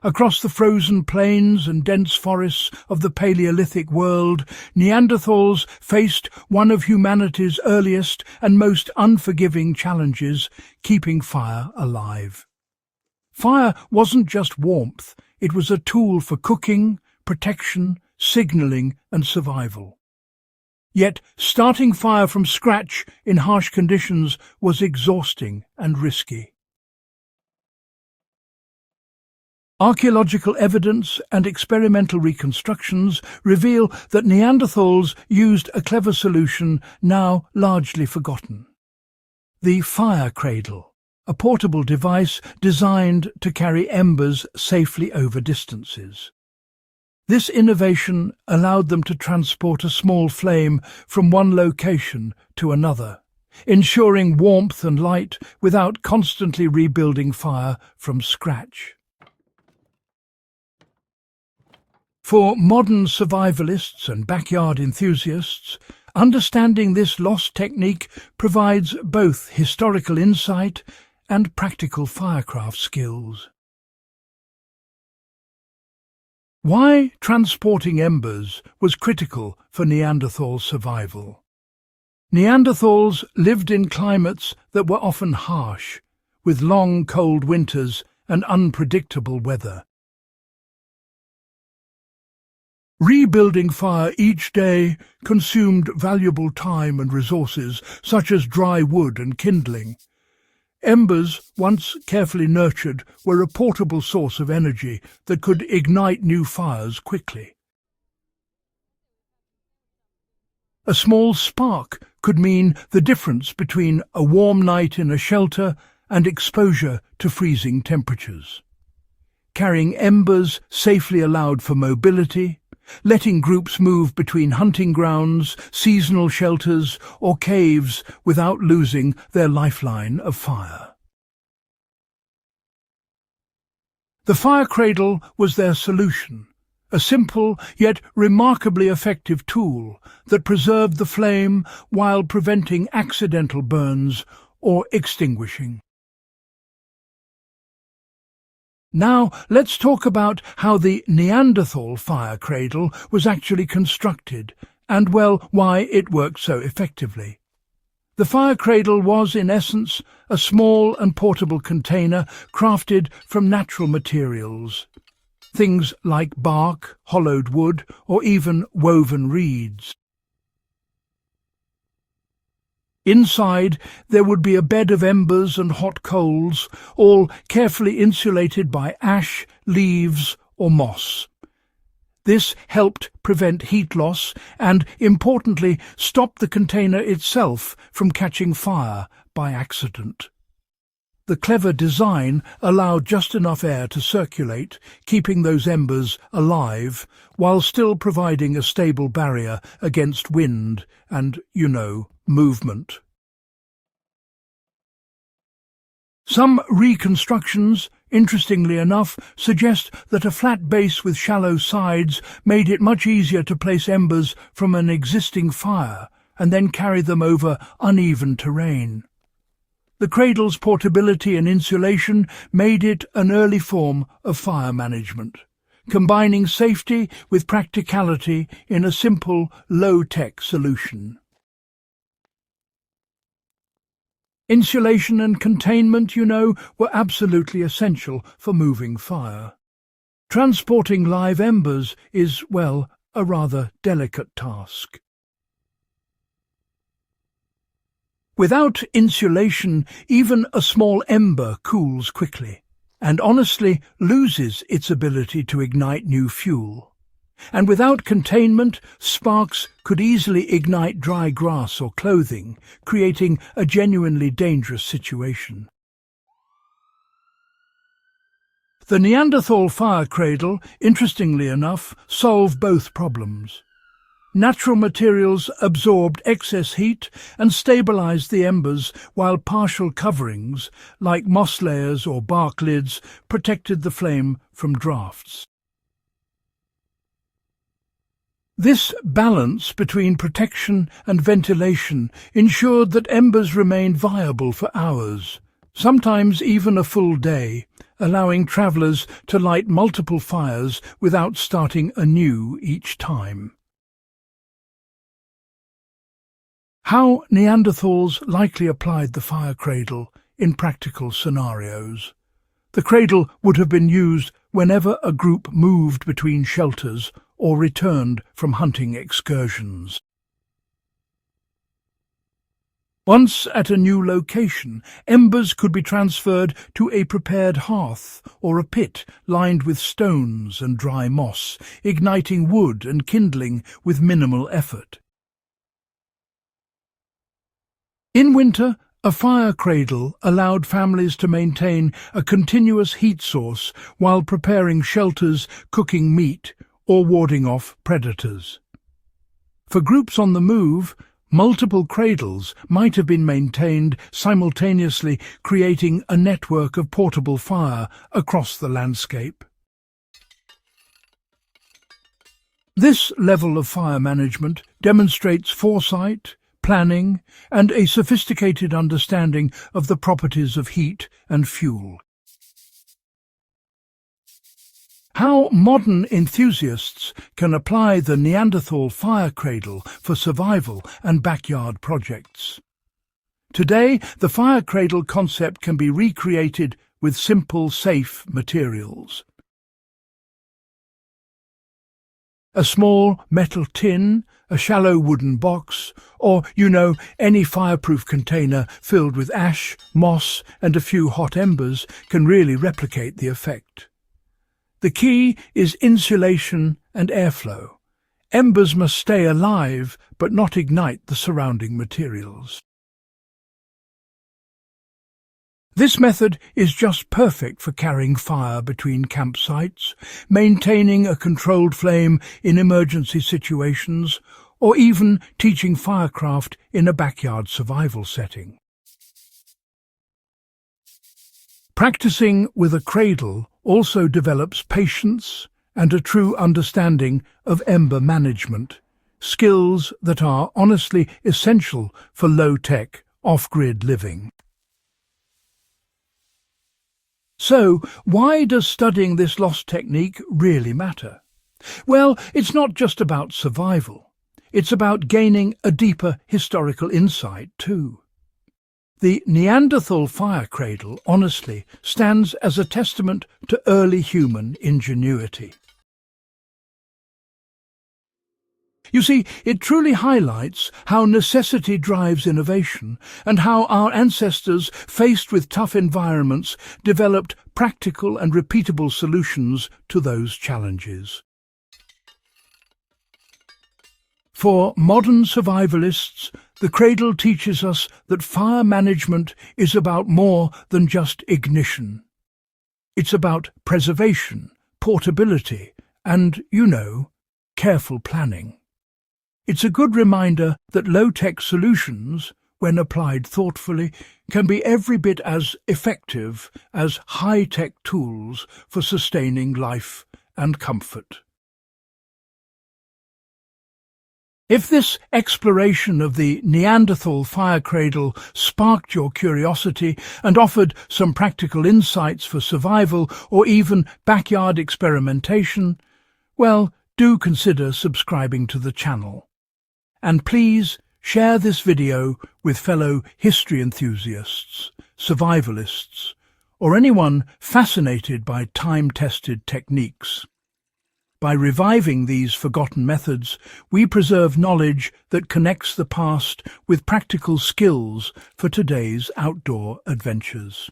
Across the frozen plains and dense forests of the Paleolithic world, Neanderthals faced one of humanity's earliest and most unforgiving challenges: keeping fire alive. Fire wasn't just warmth, it was a tool for cooking, protection, signalling and survival. Yet starting fire from scratch in harsh conditions was exhausting and risky. Archaeological evidence and experimental reconstructions reveal that Neanderthals used a clever solution now largely forgotten: the fire cradle, a portable device designed to carry embers safely over distances. This innovation allowed them to transport a small flame from one location to another, ensuring warmth and light without constantly rebuilding fire from scratch. For modern survivalists and backyard enthusiasts, understanding this lost technique provides both historical insight and practical firecraft skills. Why transporting embers was critical for Neanderthal survival. Neanderthals lived in climates that were often harsh, with long cold winters and unpredictable weather. Rebuilding fire each day consumed valuable time and resources, such as dry wood and kindling. Embers, once carefully nurtured, were a portable source of energy that could ignite new fires quickly. A small spark could mean the difference between a warm night in a shelter and exposure to freezing temperatures. Carrying embers safely allowed for mobility, letting groups move between hunting grounds, seasonal shelters, or caves without losing their lifeline of fire. The fire cradle was their solution, a simple yet remarkably effective tool that preserved the flame while preventing accidental burns or extinguishing. Now let's talk about how the Neanderthal fire cradle was actually constructed and, well, why it worked so effectively. The fire cradle was, in essence, a small and portable container crafted from natural materials, things like bark, hollowed wood, or even woven reeds. Inside, there would be a bed of embers and hot coals, all carefully insulated by ash, leaves, or moss. This helped prevent heat loss and, importantly, stop the container itself from catching fire by accident. The clever design allowed just enough air to circulate, keeping those embers alive, while still providing a stable barrier against wind and, movement. Some reconstructions, interestingly enough, suggest that a flat base with shallow sides made it much easier to place embers from an existing fire and then carry them over uneven terrain. The cradle's portability and insulation made it an early form of fire management, combining safety with practicality in a simple, low-tech solution. Insulation and containment, were absolutely essential for moving fire. Transporting live embers is, well, a rather delicate task. Without insulation, even a small ember cools quickly, and honestly loses its ability to ignite new fuel. And without containment, sparks could easily ignite dry grass or clothing, creating a genuinely dangerous situation. The Neanderthal fire cradle, interestingly enough, solved both problems. Natural materials absorbed excess heat and stabilized the embers, while partial coverings, like moss layers or bark lids, protected the flame from drafts. This balance between protection and ventilation ensured that embers remained viable for hours, sometimes even a full day, allowing travellers to light multiple fires without starting anew each time. How Neanderthals likely applied the fire cradle in practical scenarios. The cradle would have been used whenever a group moved between shelters or returned from hunting excursions. Once at a new location, embers could be transferred to a prepared hearth or a pit lined with stones and dry moss, igniting wood and kindling with minimal effort. In winter, a fire cradle allowed families to maintain a continuous heat source while preparing shelters, cooking meat, or warding off predators. For groups on the move, multiple cradles might have been maintained simultaneously, creating a network of portable fire across the landscape. This level of fire management demonstrates foresight, planning, and a sophisticated understanding of the properties of heat and fuel. How modern enthusiasts can apply the Neanderthal fire cradle for survival and backyard projects. Today, the fire cradle concept can be recreated with simple, safe materials. A small metal tin, a shallow wooden box, or, any fireproof container filled with ash, moss, and a few hot embers can really replicate the effect. The key is insulation and airflow. Embers must stay alive but not ignite the surrounding materials. This method is just perfect for carrying fire between campsites, maintaining a controlled flame in emergency situations, or even teaching firecraft in a backyard survival setting. Practicing with a cradle also develops patience and a true understanding of ember management, skills that are honestly essential for low-tech, off-grid living. So, why does studying this lost technique really matter? Well, it's not just about survival. It's about gaining a deeper historical insight too. The Neanderthal fire cradle, honestly, stands as a testament to early human ingenuity. You see, it truly highlights how necessity drives innovation and how our ancestors, faced with tough environments, developed practical and repeatable solutions to those challenges. For modern survivalists, the cradle teaches us that fire management is about more than just ignition. It's about preservation, portability, and, careful planning. It's a good reminder that low-tech solutions, when applied thoughtfully, can be every bit as effective as high-tech tools for sustaining life and comfort. If this exploration of the Neanderthal fire cradle sparked your curiosity and offered some practical insights for survival or even backyard experimentation, well, do consider subscribing to the channel. And please share this video with fellow history enthusiasts, survivalists, or anyone fascinated by time-tested techniques. By reviving these forgotten methods, we preserve knowledge that connects the past with practical skills for today's outdoor adventures.